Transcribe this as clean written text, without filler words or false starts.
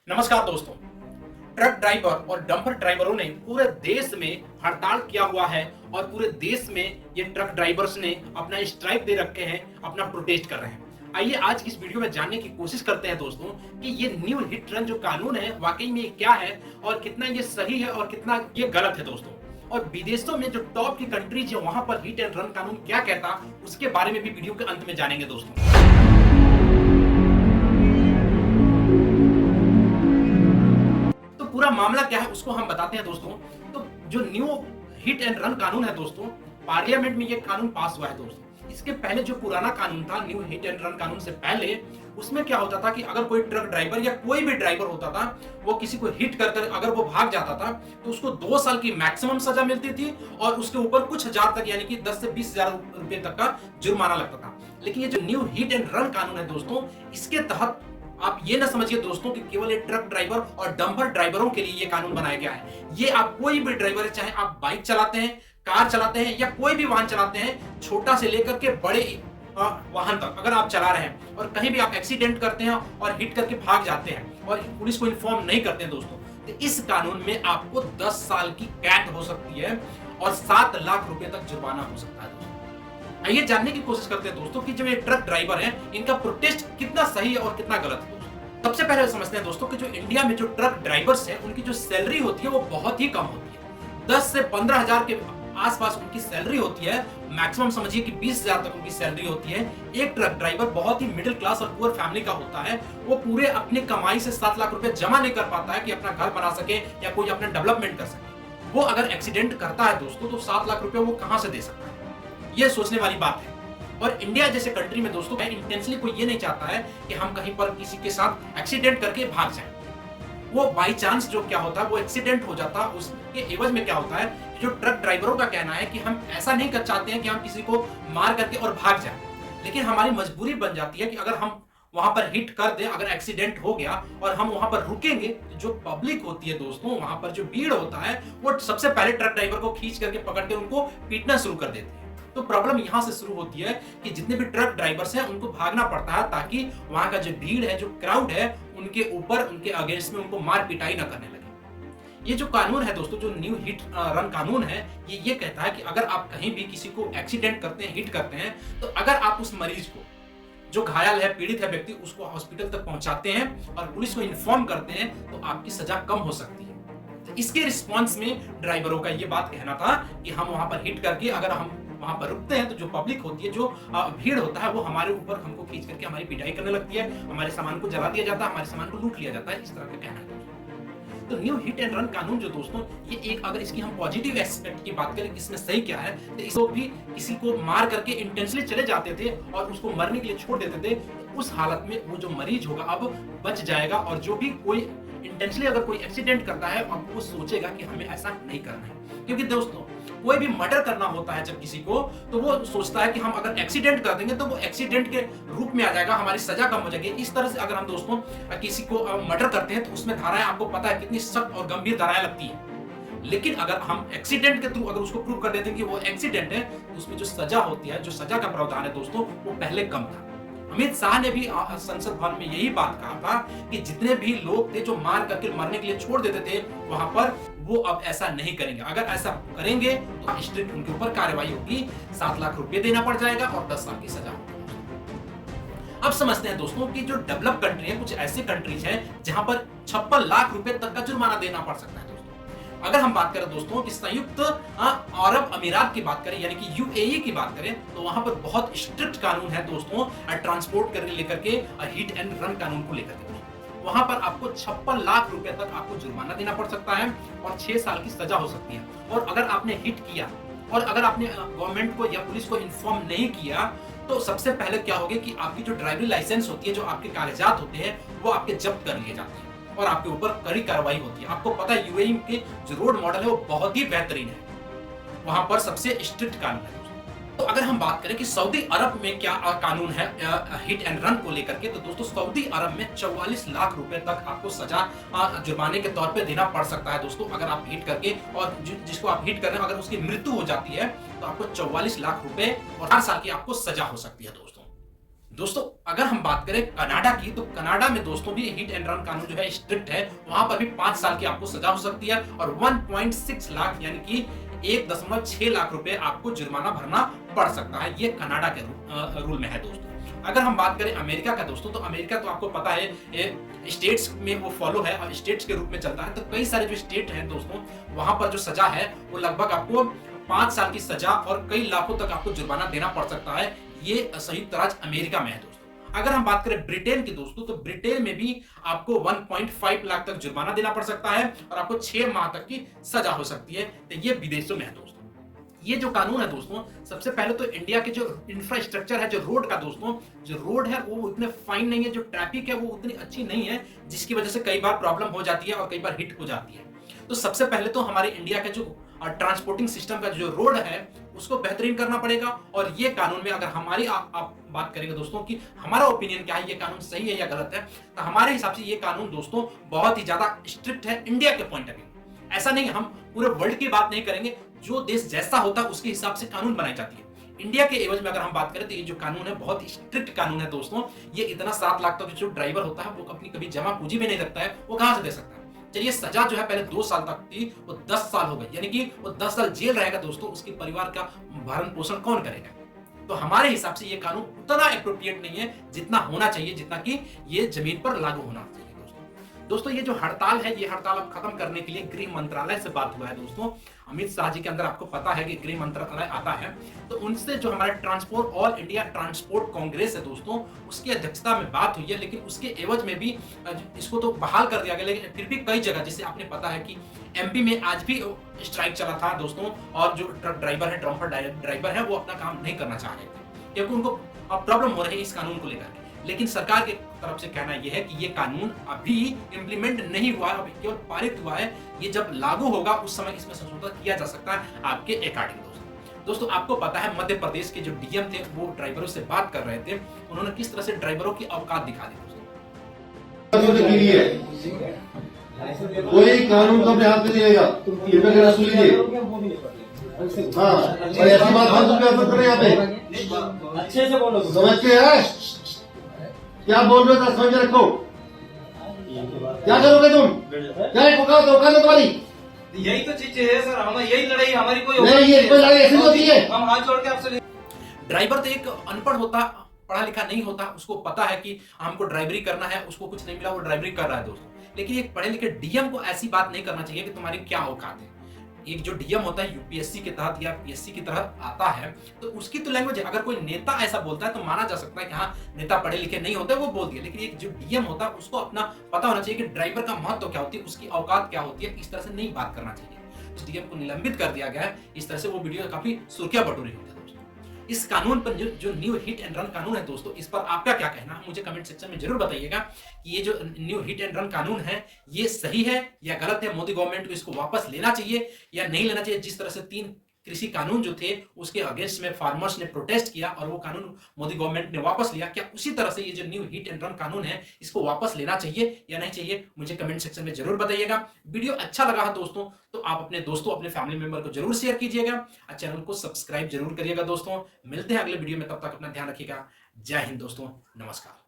नमस्कार दोस्तों। Truck driver और डंपर ड्राइवरों ने पूरे देश में हड़ताल किया हुआ है और पूरे देश में ये ट्रक ड्राइवर्स ने अपना स्ट्राइक दे रखे हैं, अपना प्रोटेस्ट कर रहे हैं। आइए आज इस वीडियो में जानने की कोशिश करते हैं दोस्तों कि ये न्यू हिट रन जो कानून है वाकई में क्या है और कितना ये सही है और कितना ये गलत है दोस्तों। और विदेशों में जो टॉप की कंट्रीज है वहां पर हिट एंड रन कानून क्या कहता उसके बारे में भी वीडियो के अंत में जानेंगे दोस्तों। तो पूरा मामला क्या है उसको हम बताते हैं दोस्तों। तो जो न्यू हिट एंड रन कानून है दोस्तों, पार्लियामेंट में ये कानून पास हुआ है दोस्तों। इसके पहले जो पुराना कानून था न्यू हिट एंड रन कानून से पहले, उसमें क्या होता था कि अगर कोई ट्रक ड्राइवर या कोई भी ड्राइवर होता था वो किसी को हिट कर अगर वो भाग जाता था तो उसको 2 साल की मैक्सिमम सजा मिलती थी और उसके ऊपर कुछ हजार तक यानी कि 10 से 20,000 रुपए तक का जुर्माना लगता था। लेकिन ये जो न्यू हिट एंड रन कानून है दोस्तों, इसके तहत आप ये ना समझिए दोस्तों कि केवल ये ट्रक ड्राइवर और डंपर ड्राइवरों के लिए ये कानून बनाया गया है। ये आप कोई भी ड्राइवर है, चाहे आप बाइक चलाते हैं, कार चलाते हैं या कोई भी वाहन चलाते हैं, छोटा से लेकर के बड़े वाहन तक अगर आप चला रहे हैं और कहीं भी आप एक्सीडेंट करते हैं और हिट करके भाग जाते हैं और पुलिस को इन्फॉर्म नहीं करते हैं दोस्तों, तो इस कानून में आपको 10 साल की कैद हो सकती है और 7 लाख रुपए तक जुर्माना हो सकता है दोस्तों। आइए जानने की कोशिश करते हैं दोस्तों कि जो ये ट्रक ड्राइवर हैं इनका प्रोटेस्ट कितना सही है और कितना गलत है दोस्तों। सबसे पहले समझते हैं दोस्तों कि जो इंडिया में जो ट्रक ड्राइवर्स हैं उनकी जो सैलरी होती है वो बहुत ही कम होती है। 10 से 15,000 के आसपास उनकी सैलरी होती है। मैक्सिमम समझिए कि 20,000 तक उनकी सैलरी होती है। एक ट्रक ड्राइवर बहुत ही मिडिल क्लास और पुअर फैमिली का होता है। वो पूरे अपनी कमाई से 7 लाख रुपए जमा नहीं कर पाता है कि अपना घर बना सके या कोई अपना डेवलपमेंट कर सके। वो अगर एक्सीडेंट करता है दोस्तों तो 7 लाख रुपए वो कहां से दे सकता है, ये सोचने वाली बात है। और इंडिया जैसे कंट्री में दोस्तों इंटेंशनली कोई ये नहीं चाहता है कि हम कहीं पर किसी के साथ एक्सीडेंट करके भाग जाएं। वो बाई चांस जो क्या होता है वो एक्सीडेंट हो जाता है, उसके एवज में क्या होता है, जो ट्रक ड्राइवरों का कहना है कि हम ऐसा नहीं कर चाहते हैं कि हम किसी को मार करके और भाग जाएं, लेकिन हमारी मजबूरी बन जाती है कि अगर हम वहां पर हिट कर दें, अगर एक्सीडेंट हो गया और हम वहां पर रुकेंगे तो जो पब्लिक होती है दोस्तों, वहां पर जो भीड़ होता है वो सबसे पहले ट्रक ड्राइवर को खींच करके पकड़ के उनको पीटना शुरू कर देती है। तो प्रॉब्लम यहां से शुरू होती है कि जितने भी ट्रक ड्राइवर्स हैं उनको भागना पड़ता है ताकि वहां का जो भीड़ है, जो क्राउड है, उनके ऊपर उनके अगेंस्ट में उनको मार पिटाई ना करने लगे। ये जो कानून है दोस्तों, जो न्यू हिट रन कानून है, ये कहता है कि अगर आप कहीं भी किसी को एक्सीडेंट करते हैं, हिट करते हैं, तो अगर आप उस मरीज को, जो घायल है, पीड़ित है व्यक्ति, उसको हॉस्पिटल तक पहुंचाते हैं और पुलिस को इन्फॉर्म करते हैं तो आपकी सजा कम हो सकती है। तो इसके रिस्पॉन्स में ड्राइवरों का ये बात कहना था कि हम वहां पर हिट करके अगर हम वहां पर रुकते हैं तो जो पब्लिक होती है, जो भीड़ होता है, वो हमारे ऊपर हमको खींच करके हमारी पिटाई करने लगती है, हमारे सामान को जला दिया जाता है, हमारे सामान को लूट लिया जाता है, इस तरह का कहना है। तो न्यू हिट एंड रन कानून जो दोस्तों, ये एक अगर इसकी हम पॉजिटिव एस्पेक्ट की बात करें, इसमें सही क्या है, तो इसको भी किसी को मार करके इंटेंशनली चले जाते थे और उसको मरने के लिए छोड़ देते थे, तो उस हालत में वो जो मरीज होगा अब बच जाएगा। और जो भी कोई इंटेंशनली अगर कोई एक्सीडेंट करता है अब वो सोचेगा कि हमें ऐसा नहीं करना है। क्योंकि दोस्तों कोई भी मर्डर करना होता है जब किसी को, तो वो सोचता है कि हम अगर एक्सीडेंट कर देंगे तो वो एक्सीडेंट के रूप में आ जाएगा, हमारी सजा कम हो जाएगी। इस तरह से अगर हम दोस्तों किसी को मर्डर करते हैं तो उसमें धाराएं, आपको पता है कितनी सख्त और गंभीर धाराएं लगती है। लेकिन अगर हम एक्सीडेंट के थ्रू अगर उसको प्रूव कर देते हैं कि वो एक्सीडेंट है, तो उसमें जो सजा होती है, जो सजा का प्रावधान है दोस्तों, वो पहले कम था। अमित शाह ने भी संसद भवन में यही बात कहा था कि जितने भी लोग थे जो मार करके मरने के लिए छोड़ देते थे वहां पर, वो अब ऐसा नहीं करेंगे। अगर ऐसा करेंगे तो स्ट्रिक्ट उनके ऊपर कार्रवाई होगी, 7 लाख रुपए देना पड़ जाएगा और 10 साल की सजा होगी। अब समझते हैं दोस्तों कि जो डेवलप कंट्री है, कुछ ऐसी कंट्रीज हैं जहां पर 56 लाख रुपए तक का जुर्माना देना पड़ सकता है दोस्तों। अगर हम बात करें दोस्तों कि संयुक्त अरब अमीरात की बात करें यानी कि यूएई की बात करें, तो वहां पर बहुत स्ट्रिक्ट कानून है दोस्तों ट्रांसपोर्ट करके लेकर के हिट एंड रन कानून को लेकर के। वहां पर आपको 56 लाख रुपए तक आपको जुर्माना देना पड़ सकता है और 6 साल की सजा हो सकती है। और अगर आपने हिट किया और अगर आपने गवर्नमेंट को या पुलिस को इन्फॉर्म नहीं किया, तो सबसे पहले क्या होगा कि आपकी जो ड्राइविंग लाइसेंस होती है, जो आपके कागजात होते हैं, वो आपके जब्त कर लिए जाते हैं और आपके ऊपर कड़ी कार्रवाई होती है। आपको पता है यूएई के जो रोड मॉडल है वो बहुत ही बेहतरीन है, वहां पर सबसे स्ट्रिक्ट कानून है। तो अगर हम बात करें कि सऊदी अरब में क्या कानून है हिट एंड रन को लेकर के, तो दोस्तों सऊदी अरब में 44 लाख रुपए तक आपको सजा जुर्माने के तौर पे देना पड़ सकता है दोस्तों। अगर आप हिट करके और जिसको आप हिट कर रहे हैं अगर उसकी मृत्यु हो जाती है तो आपको 44 लाख रुपए और 4 साल की आपको सजा हो सकती है दोस्तों। दोस्तों अगर हम बात करें कनाडा की, तो कनाडा में दोस्तों भी हिट एंड रन कानून जो है स्ट्रिक्ट है। वहां पर भी 5 साल की आपको सजा हो सकती है और 1.6 लाख यानी कि 1.6 लाख रुपए आपको जुर्माना भरना पड़ सकता है। ये कनाडा के रूल में है दोस्तों। अगर हम बात करें अमेरिका का दोस्तों, तो अमेरिका तो आपको पता है स्टेट्स में वो फॉलो है और स्टेट्स के रूप में चलता है। तो कई सारे जो स्टेट हैं दोस्तों, वहां पर जो सजा है वो लगभग आपको 5 साल की सजा और कई लाखों तक आपको जुर्माना देना पड़ सकता है। ये संयुक्त राज्य अमेरिका में है दोस्तों। अगर हम बात करें ब्रिटेन की दोस्तों, तो ब्रिटेन में भी आपको 1.5 लाख तक जुर्माना देना पड़ सकता है और आपको 6 माह तक की सजा हो सकती है। तो ये विदेशों में है दोस्तों। ये जो कानून है दोस्तों, सबसे पहले तो इंडिया के जो इंफ्रास्ट्रक्चर है, जो रोड का दोस्तों, जो रोड है वो उतने फाइन नहीं है, जो ट्रैफिक है वो उतनी अच्छी नहीं है, जिसकी वजह से कई बार प्रॉब्लम हो जाती है और कई बार हिट हो जाती है। तो सबसे पहले तो हमारे इंडिया का जो ट्रांसपोर्टिंग सिस्टम का जो रोड है उसको बेहतरीन करना पड़ेगा। और ये कानून में अगर हमारी आप बात करेंगे दोस्तों कि हमारा ओपिनियन क्या है, ये कानून सही है या गलत है, तो हमारे हिसाब से ये कानून दोस्तों बहुत ही ज्यादा स्ट्रिक्ट है इंडिया के पॉइंट ऑफ व्यू। ऐसा नहीं, हम पूरे वर्ल्ड की बात नहीं करेंगे, जो देश जैसा होता है उसके हिसाब से कानून बनाई जाती है। इंडिया के एवज में अगर हम बात करें तो ये जो कानून है बहुत स्ट्रिक्ट कानून है दोस्तों। ये इतना 7 लाख तक जो ड्राइवर होता है वो अपनी कभी जमा पूंजी में नहीं रखता है, वो कहां से दे सकता है। चलिए सजा जो है पहले 2 साल तक थी, वो 10 साल हो गई, यानी कि वो 10 साल जेल रहेगा दोस्तों। उसके परिवार का भरण पोषण कौन करेगा। तो हमारे हिसाब से ये कानून उतना एप्रोप्रिएट नहीं है जितना होना चाहिए, जितना कि ये जमीन पर लागू होना चाहिए। दोस्तों ये जो हड़ताल है, ये हड़ताल अब खत्म करने के लिए गृह मंत्रालय से बात हुआ है दोस्तों। अमित शाह जी के अंदर आपको पता है कि गृह मंत्रालय आता है, तो उनसे जो हमारा transport all India transport Congress है दोस्तों, उसकी अध्यक्षता में बात हुई है। लेकिन उसके एवज में भी इसको तो बहाल कर दिया गया, लेकिन फिर भी कई जगह, जैसे आपने पता है कि एमपी में आज भी स्ट्राइक चला था दोस्तों, और जो ट्रक ड्राइवर है, डंपर ड्राइवर है, वो अपना काम नहीं करना चाह रहे थे क्योंकि उनको प्रॉब्लम हो रही है इस कानून को लेकर। लेकिन सरकार की तरफ से कहना यह है कि ये कानून अभी इंप्लीमेंट नहीं हुआ है, अभी केवल पारित हुआ है। ये जब लागू होगा उस समय इसमें संशोधन किया जा सकता है आपके अकॉर्डिंग। दोस्तों आपको पता है मध्य प्रदेश के जो डीएम थे वो ड्राइवरों से बात कर रहे थे, उन्होंने किस तरह से ड्राइवरों की औकात दिखा दी दोस्तों। कोई कानून को अपने हाथ में दिएगा, सुन लीजिए। हाँ, ऐसी बात हम कर रहे हैं यहाँ पे, अच्छे से बोलो, समझते हैं क्या बोल रहे हो, समझ रखो। क्या करोगे तुम, क्या औकात है तुम्हारी। यही तो चीजें है सर, हमें यही लड़ाई, हमारी कोई नहीं, ये कोई लड़ाई ऐसी होती है। हम हाथ जोड़ के आपसे। ड्राइवर तो एक अनपढ़ होता, पढ़ा लिखा नहीं होता, उसको पता है कि हमको ड्राइवरी करना है, उसको कुछ नहीं मिला वो ड्राइवरी कर रहा है दोस्तों। लेकिन एक पढ़े लिखे डीएम को ऐसी बात नहीं करना चाहिए कि तुम्हारी क्या औकात है। एक जो डीएम होता है यूपीएससी के तहत या पीएससी की तरह आता है, तो उसकी तो लैंग्वेज है। अगर कोई नेता ऐसा बोलता है तो माना जा सकता है कि हाँ नेता पढ़े लिखे नहीं होते, वो बोल दिया। लेकिन एक जो डीएम होता है उसको अपना पता होना चाहिए कि ड्राइवर का महत्व क्या होती है, उसकी औकात क्या होती है। इस तरह से नहीं बात करना चाहिए। डीएम को निलंबित कर दिया गया है। इस तरह से वो वीडियो काफी सुर्खियां बटोरी हुई है दोस्तों। इस कानून पर जो न्यू हिट एंड रन कानून है दोस्तों, इस पर आपका क्या कहना है मुझे कमेंट सेक्शन में जरूर बताइएगा कि ये जो न्यू हिट एंड रन कानून है ये सही है या गलत है। मोदी गवर्नमेंट को इसको वापस लेना चाहिए या नहीं लेना चाहिए। जिस तरह से 3 कृषि कानून जो थे उसके अगेंस्ट में फार्मर्स ने प्रोटेस्ट किया और वो कानून मोदी गवर्नमेंट ने वापस लिया, क्या उसी तरह से ये जो न्यू हिट एंड रन कानून है इसको वापस लेना चाहिए या नहीं चाहिए, मुझे कमेंट सेक्शन में जरूर बताइएगा। वीडियो अच्छा लगा है दोस्तों तो आप अपने दोस्तों, अपने फैमिली मेंबर को जरूर शेयर कीजिएगा और चैनल को सब्सक्राइब जरूर करिएगा दोस्तों। मिलते हैं अगले वीडियो में, तब तक अपना ध्यान रखिएगा। जय हिंद दोस्तों, नमस्कार।